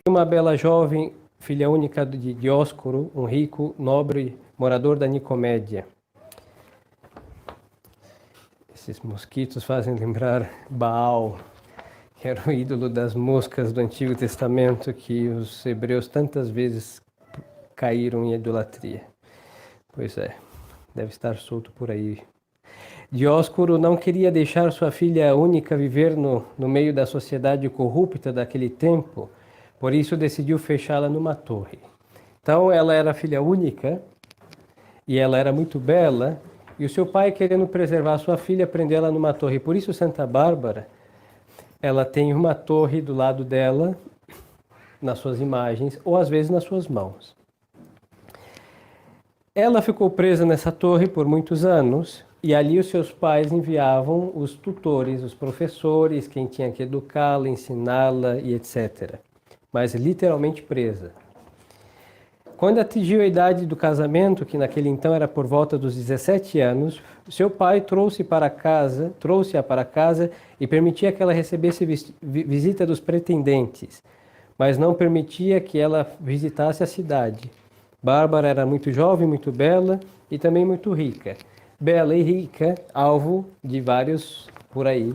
uma bela jovem, filha única de Dioscoro, um rico, nobre morador da Nicomédia. Esses mosquitos fazem lembrar Baal, que era o ídolo das moscas do Antigo Testamento, que os hebreus tantas vezes caíram em idolatria. Pois é, deve estar solto por aí. Dioscoro não queria deixar sua filha única viver no meio da sociedade corrupta daquele tempo, por isso decidiu fechá-la numa torre. Então ela era filha única e ela era muito bela, e o seu pai, querendo preservar sua filha, prendeu ela numa torre. Por isso Santa Bárbara, ela tem uma torre do lado dela, nas suas imagens, ou às vezes nas suas mãos. Ela ficou presa nessa torre por muitos anos, e ali os seus pais enviavam os tutores, os professores, quem tinha que educá-la, ensiná-la e etc. Mas literalmente presa. Quando atingiu a idade do casamento, que naquele então era por volta dos 17 anos, seu pai trouxe-a para casa e permitia que ela recebesse visita dos pretendentes, mas não permitia que ela visitasse a cidade. Bárbara era muito jovem, muito bela e também muito rica. Bela e rica, alvo de vários por aí.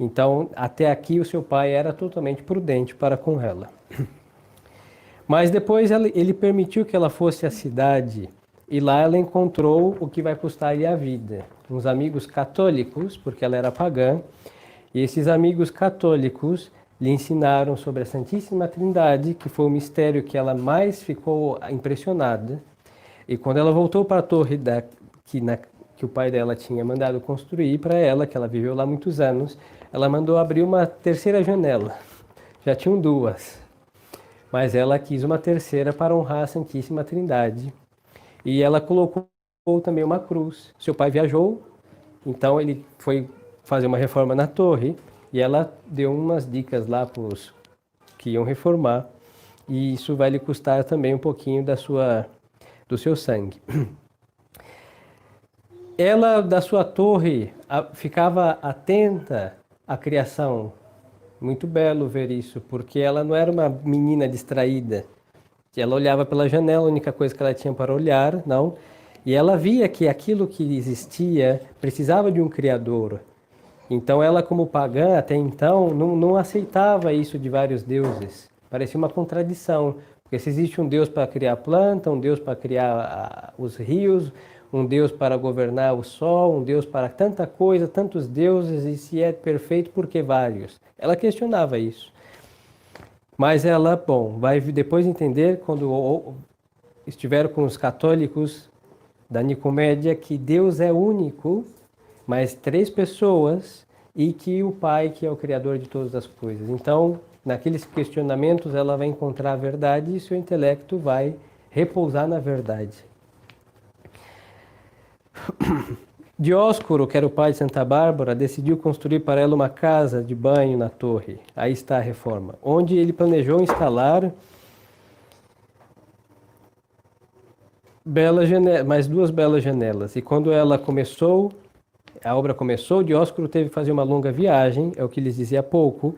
Então, até aqui o seu pai era totalmente prudente para com ela. Mas depois ele permitiu que ela fosse à cidade e lá ela encontrou o que vai custar-lhe a vida. Uns amigos católicos, porque ela era pagã, e esses amigos católicos lhe ensinaram sobre a Santíssima Trindade, que foi o mistério que ela mais ficou impressionada. E quando ela voltou para a torre que o pai dela tinha mandado construir para ela, que ela viveu lá muitos anos, ela mandou abrir uma terceira janela. Já tinham duas, mas ela quis uma terceira para honrar a Santíssima Trindade. E ela colocou também uma cruz. Seu pai viajou, então ele foi fazer uma reforma na torre, e ela deu umas dicas lá para os que iam reformar, e isso vai lhe custar também um pouquinho do seu sangue. Ela, da sua torre, ficava atenta à criação. Muito belo ver isso, porque ela não era uma menina distraída. Ela olhava pela janela, a única coisa que ela tinha para olhar, não. E ela via que aquilo que existia precisava de um criador. Então ela, como pagã, até então, não aceitava isso de vários deuses. Parecia uma contradição. Porque se existe um Deus para criar planta, um Deus para criar os rios, um Deus para governar o sol, um Deus para tanta coisa, tantos deuses, e se é perfeito, por que vários? Ela questionava isso. Mas ela, vai depois entender, quando estiver com os católicos da Nicomédia, que Deus é único, mas 3 pessoas, e que o Pai, que é o Criador de todas as coisas. Então, naqueles questionamentos, ela vai encontrar a verdade e seu intelecto vai repousar na verdade. Dioscoro, que era o pai de Santa Bárbara, decidiu construir para ela uma casa de banho na torre. Aí está a reforma, onde ele planejou instalar mais 2 belas janelas. E quando a obra começou, Dioscoro teve que fazer uma longa viagem, é o que lhes dizia há pouco,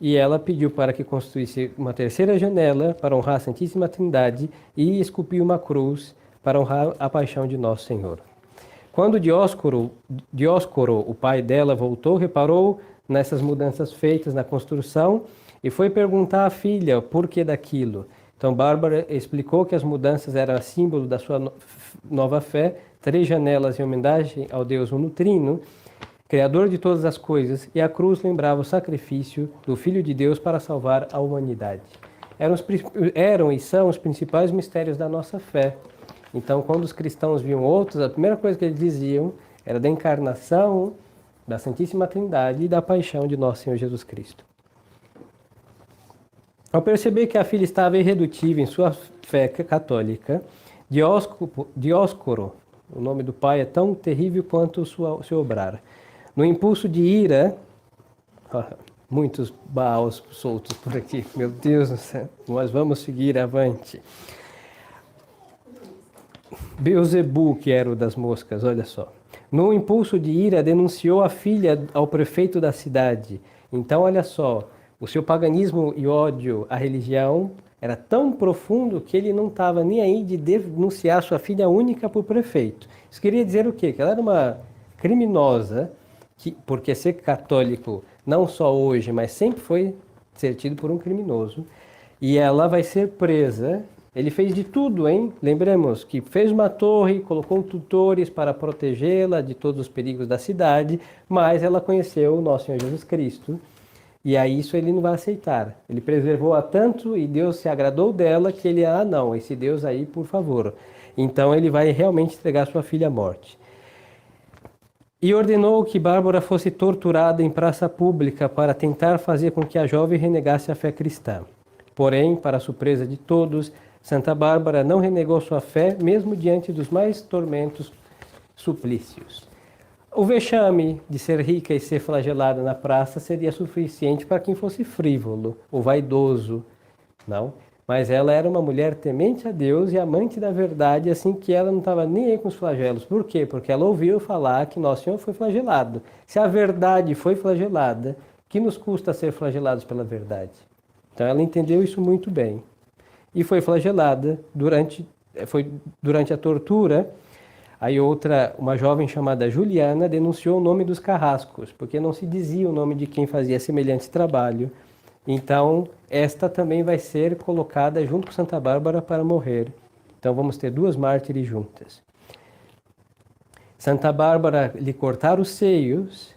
e ela pediu para que construísse uma terceira janela para honrar a Santíssima Trindade e esculpiu uma cruz para honrar a paixão de Nosso Senhor. Quando Dioscoro, o pai dela, voltou, reparou nessas mudanças feitas na construção e foi perguntar à filha o porquê daquilo. Então Bárbara explicou que as mudanças eram símbolo da sua nova fé, 3 janelas em homenagem ao Deus Uno-Trino, Criador de todas as coisas, e a cruz lembrava o sacrifício do Filho de Deus para salvar a humanidade. Eram e são os principais mistérios da nossa fé. Então, quando os cristãos viam outros, a primeira coisa que eles diziam era da encarnação, da Santíssima Trindade e da paixão de Nosso Senhor Jesus Cristo. Ao perceber que a filha estava irredutível em sua fé católica, Dioscoro, o nome do pai é tão terrível quanto o seu obrar. No impulso de ira, muitos baús soltos por aqui, meu Deus do céu, nós vamos seguir avante. Beelzebu, que era o das moscas, olha só. No impulso de ira, denunciou a filha ao prefeito da cidade. Então, olha só, O seu paganismo e ódio à religião era tão profundo que ele não estava nem aí de denunciar sua filha única para o prefeito. Isso queria dizer o quê? Que ela era uma criminosa, porque ser católico, não só hoje, mas sempre foi ser tido por um criminoso, e ela vai ser presa. Ele fez de tudo, hein? Lembremos que fez uma torre, colocou tutores para protegê-la de todos os perigos da cidade, mas ela conheceu o nosso Senhor Jesus Cristo. E aí isso ele não vai aceitar. Ele preservou-a tanto e Deus se agradou dela que ele, não, esse Deus aí, por favor. Então ele vai realmente entregar sua filha à morte. E ordenou que Bárbara fosse torturada em praça pública para tentar fazer com que a jovem renegasse a fé cristã. Porém, para a surpresa de todos, Santa Bárbara não renegou sua fé, mesmo diante dos mais tormentos suplícios. O vexame de ser rica e ser flagelada na praça seria suficiente para quem fosse frívolo ou vaidoso, não? Mas ela era uma mulher temente a Deus e amante da verdade, assim que ela não estava nem aí com os flagelos. Por quê? Porque ela ouviu falar que Nosso Senhor foi flagelado. Se a verdade foi flagelada, que nos custa ser flagelados pela verdade? Então ela entendeu isso muito bem. E foi flagelada durante a tortura. Aí uma jovem chamada Juliana, denunciou o nome dos carrascos, porque não se dizia o nome de quem fazia semelhante trabalho. Então, esta também vai ser colocada junto com Santa Bárbara para morrer. Então, vamos ter duas mártires juntas. Santa Bárbara lhe cortaram os seios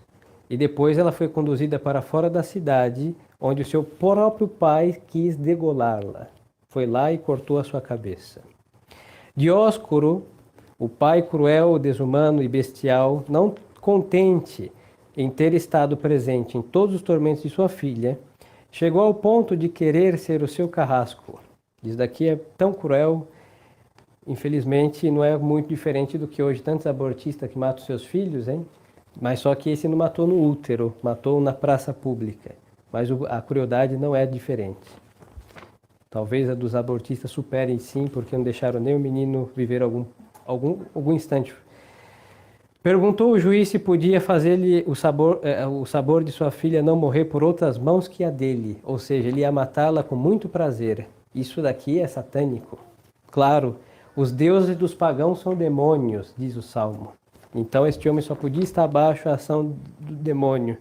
e depois ela foi conduzida para fora da cidade, onde o seu próprio pai quis degolá-la. Foi lá e cortou a sua cabeça. Dióscoro, o pai cruel, desumano e bestial, não contente em ter estado presente em todos os tormentos de sua filha, chegou ao ponto de querer ser o seu carrasco. Isso daqui é tão cruel, infelizmente não é muito diferente do que hoje tantos abortistas que matam seus filhos, hein? Mas só que esse não matou no útero, matou na praça pública. Mas a crueldade não é diferente. Talvez a dos abortistas superem sim, porque não deixaram nem o menino viver algum instante. Perguntou o juiz se podia fazer-lhe o sabor de sua filha não morrer por outras mãos que a dele, ou seja, ele ia matá-la com muito prazer. Isso daqui é satânico. Claro, os deuses dos pagãos são demônios, diz o Salmo. Então este homem só podia estar abaixo da ação do demônio.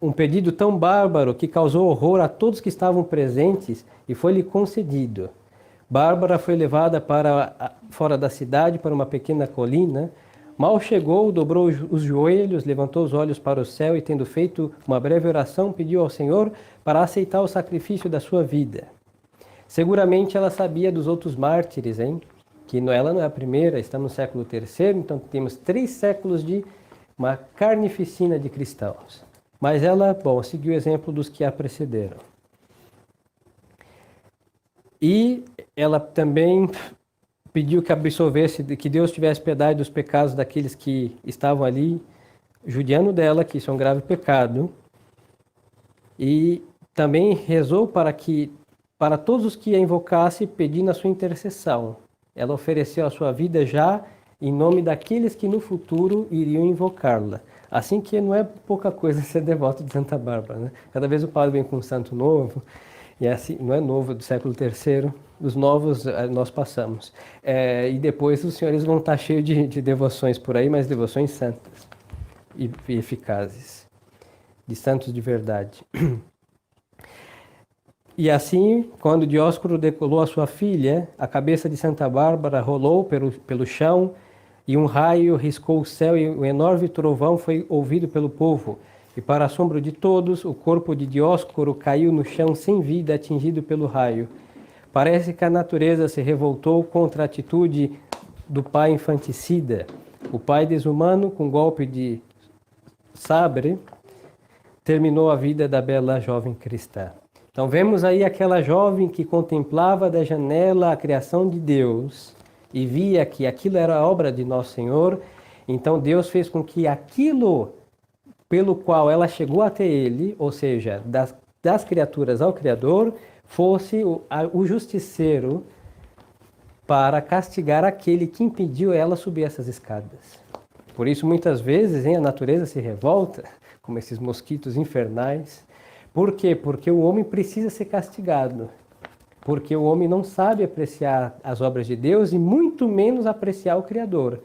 Um pedido tão bárbaro que causou horror a todos que estavam presentes e foi-lhe concedido. Bárbara foi levada para fora da cidade, para uma pequena colina. Mal chegou, dobrou os joelhos, levantou os olhos para o céu e, tendo feito uma breve oração, pediu ao Senhor para aceitar o sacrifício da sua vida. Seguramente ela sabia dos outros mártires, hein? Que ela não é a primeira, estamos no século III, então temos 3 séculos de uma carnificina de cristãos. Mas ela, seguiu o exemplo dos que a precederam. E ela também pediu que absolvesse, que Deus tivesse piedade dos pecados daqueles que estavam ali, judiando dela, que isso é um grave pecado. E também rezou para todos os que a invocassem, pedindo a sua intercessão. Ela ofereceu a sua vida já em nome daqueles que no futuro iriam invocá-la. Assim que não é pouca coisa ser devoto de Santa Bárbara, né? Cada vez o padre vem com um santo novo. E assim, não é novo, do século III, os novos nós passamos. E depois os senhores vão estar cheios de devoções por aí, mas devoções santas e eficazes, de santos de verdade. E assim, quando Dióscoro decolou a sua filha, a cabeça de Santa Bárbara rolou pelo chão e um raio riscou o céu e um enorme trovão foi ouvido pelo povo. E para assombro de todos, o corpo de Dióscoro caiu no chão sem vida, atingido pelo raio. Parece que a natureza se revoltou contra a atitude do pai infanticida. O pai desumano, com golpe de sabre, terminou a vida da bela jovem cristã. Então vemos aí aquela jovem que contemplava da janela a criação de Deus e via que aquilo era obra de Nosso Senhor. Então Deus fez com que aquilo pelo qual ela chegou até ele, ou seja, das criaturas ao Criador, fosse o justiceiro para castigar aquele que impediu ela subir essas escadas. Por isso, muitas vezes, a natureza se revolta como esses mosquitos infernais. Por quê? Porque o homem precisa ser castigado. Porque o homem não sabe apreciar as obras de Deus e muito menos apreciar o Criador.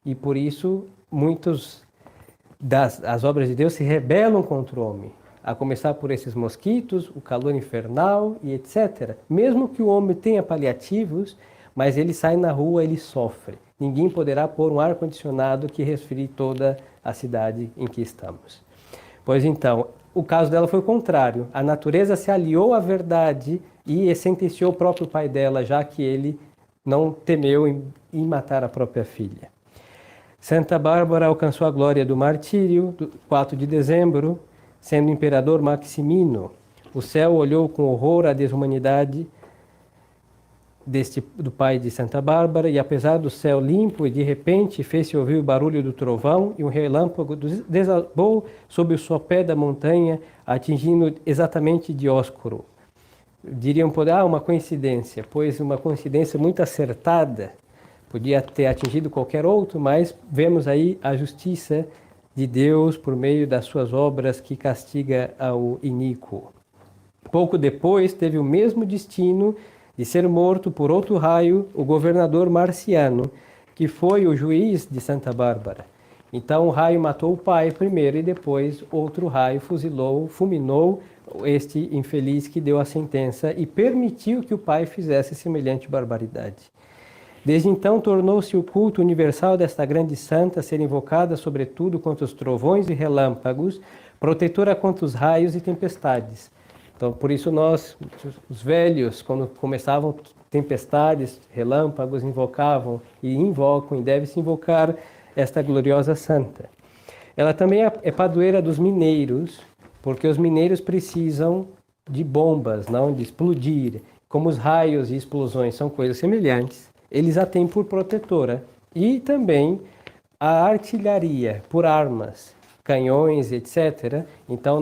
E por isso, as obras de Deus se rebelam contra o homem. A começar por esses mosquitos, o calor infernal e etc. Mesmo que o homem tenha paliativos, mas ele sai na rua, ele sofre. Ninguém poderá pôr um ar-condicionado que resfrie toda a cidade em que estamos. Pois então, o caso dela foi o contrário. A natureza se aliou à verdade e sentenciou o próprio pai dela, já que ele não temeu em matar a própria filha. Santa Bárbara alcançou a glória do martírio, 4 de dezembro, sendo imperador Maximino. O céu olhou com horror a desumanidade do pai de Santa Bárbara, e apesar do céu limpo, e de repente fez-se ouvir o barulho do trovão, e um relâmpago desabou sob o sopé da montanha, atingindo exatamente Dióscoro. Diriam poder, uma coincidência, pois uma coincidência muito acertada, podia ter atingido qualquer outro, mas vemos aí a justiça de Deus por meio das suas obras que castiga ao iníquo. Pouco depois teve o mesmo destino de ser morto por outro raio o governador Marciano, que foi o juiz de Santa Bárbara. Então o raio matou o pai primeiro e depois outro raio fulminou este infeliz que deu a sentença e permitiu que o pai fizesse semelhante barbaridade. Desde então tornou-se o culto universal desta grande santa ser invocada sobretudo contra os trovões e relâmpagos, protetora contra os raios e tempestades. Então, por isso nós, os velhos, quando começavam tempestades, relâmpagos, invocavam e invocam, e deve-se invocar esta gloriosa santa. Ela também é padroeira dos mineiros, porque os mineiros precisam de bombas, não de explodir. Como os raios e explosões são coisas semelhantes, eles a têm por protetora. E também a artilharia, por armas, canhões, etc. Então,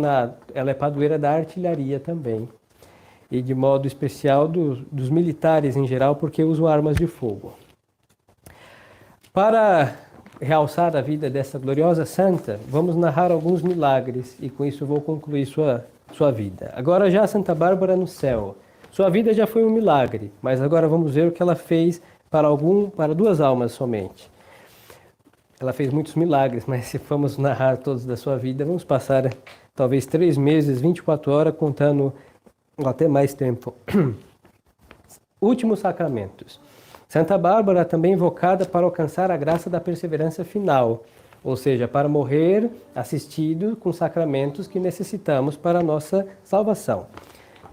ela é padroeira da artilharia também. E de modo especial dos militares em geral, porque usam armas de fogo. Para realçar a vida dessa gloriosa santa, vamos narrar alguns milagres e com isso eu vou concluir sua vida. Agora já Santa Bárbara no céu. Sua vida já foi um milagre, mas agora vamos ver o que ela fez para duas almas somente. Ela fez muitos milagres, mas se formos narrar todos da sua vida, vamos passar talvez 3 meses, 24 horas, contando até mais tempo. Últimos sacramentos. Santa Bárbara também invocada para alcançar a graça da perseverança final, ou seja, para morrer assistido com sacramentos que necessitamos para a nossa salvação.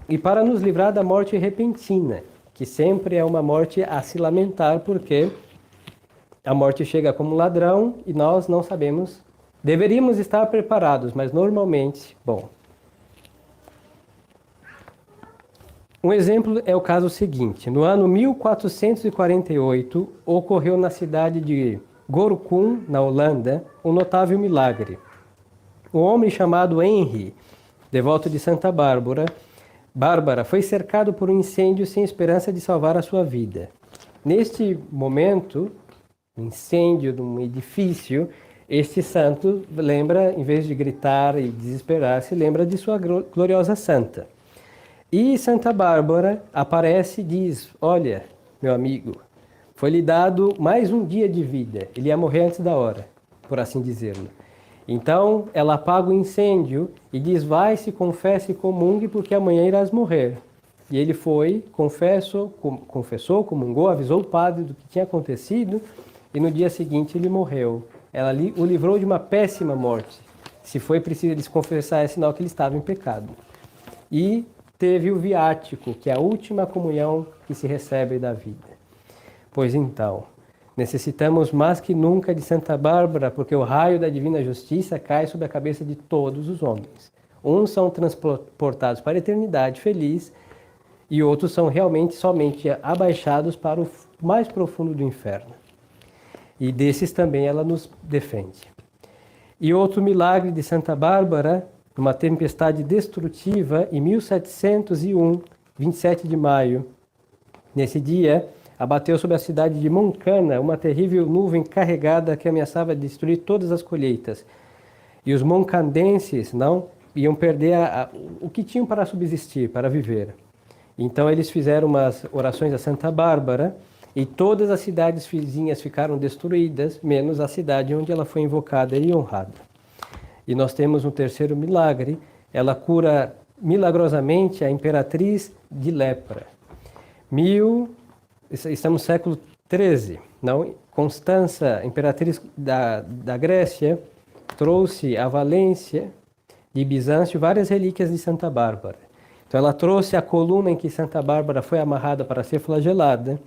E para nos livrar da morte repentina, que sempre é uma morte a se lamentar, porque a morte chega como ladrão e nós não sabemos. Deveríamos estar preparados, mas normalmente, um exemplo é o caso seguinte. No ano 1448, ocorreu na cidade de Gorinchem, na Holanda, um notável milagre. Um homem chamado Henry, devoto de Santa Bárbara, foi cercado por um incêndio sem esperança de salvar a sua vida. Neste momento, incêndio de um edifício, este santo lembra, em vez de gritar e desesperar, se lembra de sua gloriosa santa. E Santa Bárbara aparece e diz: olha, meu amigo, foi-lhe dado mais um dia de vida. Ele ia morrer antes da hora, por assim dizer-lo. Então, ela apaga o incêndio e diz: vai-se, confesse e comungue, porque amanhã irás morrer. E ele foi, confessou, comungou, avisou o padre do que tinha acontecido, e no dia seguinte ele morreu. Ela o livrou de uma péssima morte. Se foi preciso ele se confessar, é sinal que ele estava em pecado. E teve o viático, que é a última comunhão que se recebe da vida. Pois então, necessitamos mais que nunca de Santa Bárbara, porque o raio da divina justiça cai sobre a cabeça de todos os homens. Uns são transportados para a eternidade feliz, e outros são realmente somente abaixados para o mais profundo do inferno. E desses também ela nos defende. E outro milagre de Santa Bárbara, numa tempestade destrutiva em 1701, 27 de maio. Nesse dia, abateu sobre a cidade de Moncana uma terrível nuvem carregada que ameaçava destruir todas as colheitas. E os moncandenses não iam perder o que tinham para subsistir, para viver. Então eles fizeram umas orações a Santa Bárbara e todas as cidades vizinhas ficaram destruídas, menos a cidade onde ela foi invocada e honrada. E nós temos um terceiro milagre, ela cura milagrosamente a imperatriz de lepra. Estamos no século XIII, não? Constança, imperatriz da Grécia, trouxe à Valência de Bizâncio várias relíquias de Santa Bárbara. Então ela trouxe a coluna em que Santa Bárbara foi amarrada para ser flagelada,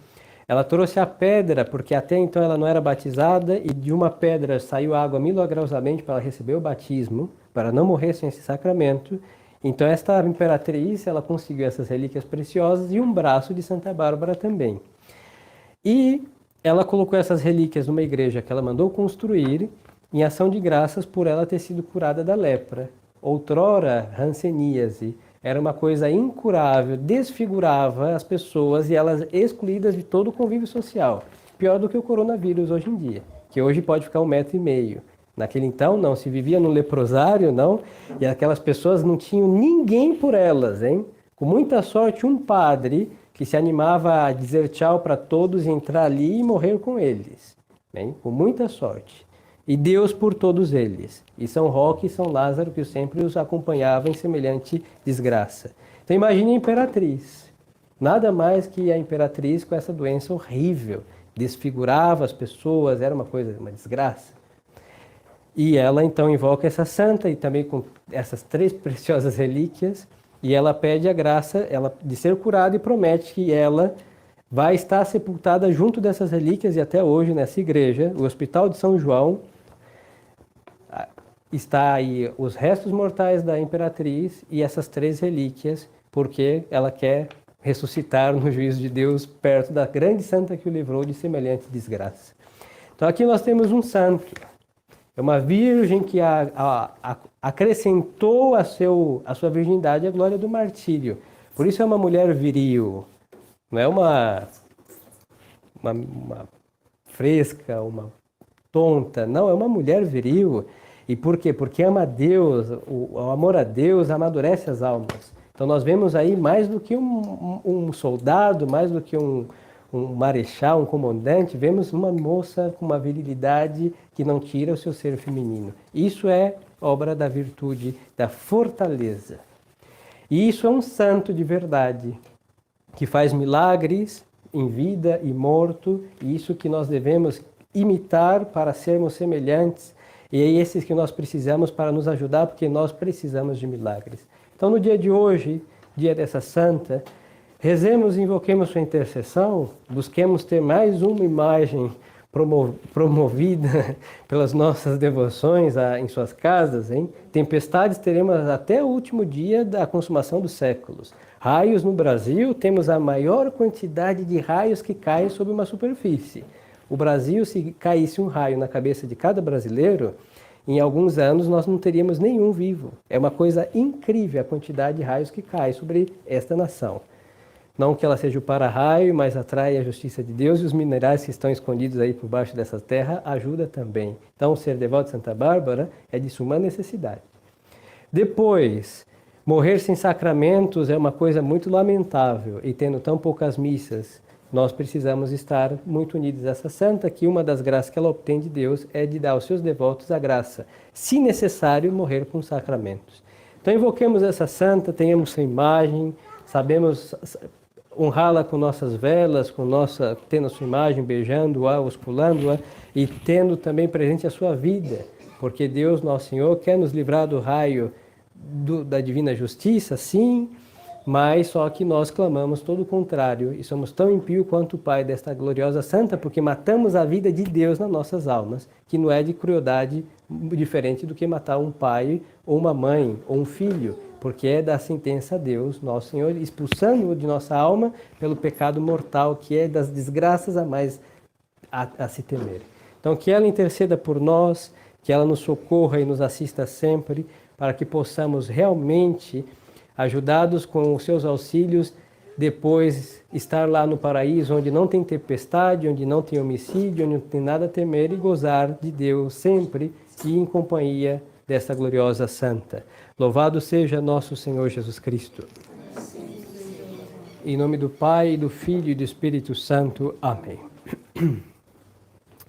ela trouxe a pedra, porque até então ela não era batizada, e de uma pedra saiu água milagrosamente para ela receber o batismo, para não morrer sem esse sacramento. Então esta imperatriz, ela conseguiu essas relíquias preciosas e um braço de Santa Bárbara também. E ela colocou essas relíquias numa igreja que ela mandou construir, em ação de graças por ela ter sido curada da lepra. Outrora, hanseníase era uma coisa incurável, desfigurava as pessoas e elas excluídas de todo o convívio social. Pior do que o coronavírus hoje em dia, que hoje pode ficar 1,5 metro. Naquele então, não, se vivia no leprosário, não, e aquelas pessoas não tinham ninguém por elas, hein? Com muita sorte, um padre que se animava a dizer tchau para todos, entrar ali e morrer com eles, hein? Com muita sorte. E Deus por todos eles. E São Roque e São Lázaro, que sempre os acompanhavam em semelhante desgraça. Então imagine a imperatriz. Nada mais que a imperatriz com essa doença horrível. Desfigurava as pessoas, era uma desgraça. E ela então invoca essa santa e também com essas 3 preciosas relíquias. E ela pede a graça de ser curada e promete que ela vai estar sepultada junto dessas relíquias. E até hoje nessa igreja, o Hospital de São João, está aí os restos mortais da imperatriz e essas 3 relíquias, porque ela quer ressuscitar no juízo de Deus perto da grande santa que o livrou de semelhante desgraça. Então aqui nós temos um santo, é uma virgem que acrescentou a sua virgindade a glória do martírio. Por isso é uma mulher viril, não é uma fresca, uma tonta, não, é uma mulher viril. E por quê? Porque ama a Deus, o amor a Deus amadurece as almas. Então nós vemos aí mais do que um soldado, mais do que um marechal, um comandante, vemos uma moça com uma virilidade que não tira o seu ser feminino. Isso é obra da virtude, da fortaleza. E isso é um santo de verdade, que faz milagres em vida e morto, e isso que nós devemos imitar para sermos semelhantes. E é esses que nós precisamos para nos ajudar, porque nós precisamos de milagres. Então, no dia de hoje, dia dessa santa, rezemos e invoquemos sua intercessão, busquemos ter mais uma imagem promovida pelas nossas devoções em suas casas, hein? Tempestades teremos até o último dia da consumação dos séculos. Raios no Brasil, temos a maior quantidade de raios que caem sobre uma superfície. O Brasil, se caísse um raio na cabeça de cada brasileiro, em alguns anos nós não teríamos nenhum vivo. É uma coisa incrível a quantidade de raios que cai sobre esta nação. Não que ela seja o para-raio, mas atrai a justiça de Deus, e os minerais que estão escondidos aí por baixo dessa terra ajuda também. Então, ser devoto de Santa Bárbara é de suma necessidade. Depois, morrer sem sacramentos é uma coisa muito lamentável, e tendo tão poucas missas, nós precisamos estar muito unidos a essa santa, que uma das graças que ela obtém de Deus é de dar aos seus devotos a graça, se necessário, morrer com sacramentos. Então, invoquemos essa santa, tenhamos sua imagem, sabemos honrá-la com nossas velas, tendo a sua imagem, beijando-a, osculando-a e tendo também presente a sua vida, porque Deus, nosso Senhor, quer nos livrar do raio da divina justiça, sim, mas só que nós clamamos todo o contrário e somos tão impios quanto o Pai desta gloriosa santa, porque matamos a vida de Deus nas nossas almas, que não é de crueldade diferente do que matar um pai ou uma mãe ou um filho, porque é da sentença a Deus, nosso Senhor, expulsando-o de nossa alma pelo pecado mortal, que é das desgraças a mais a se temer. Então, que ela interceda por nós, que ela nos socorra e nos assista sempre, para que possamos realmente, ajudados com os seus auxílios, depois estar lá no paraíso, onde não tem tempestade, onde não tem homicídio, onde não tem nada a temer, e gozar de Deus sempre e em companhia desta gloriosa santa. Louvado seja nosso Senhor Jesus Cristo. Em nome do Pai, do Filho e do Espírito Santo. Amém.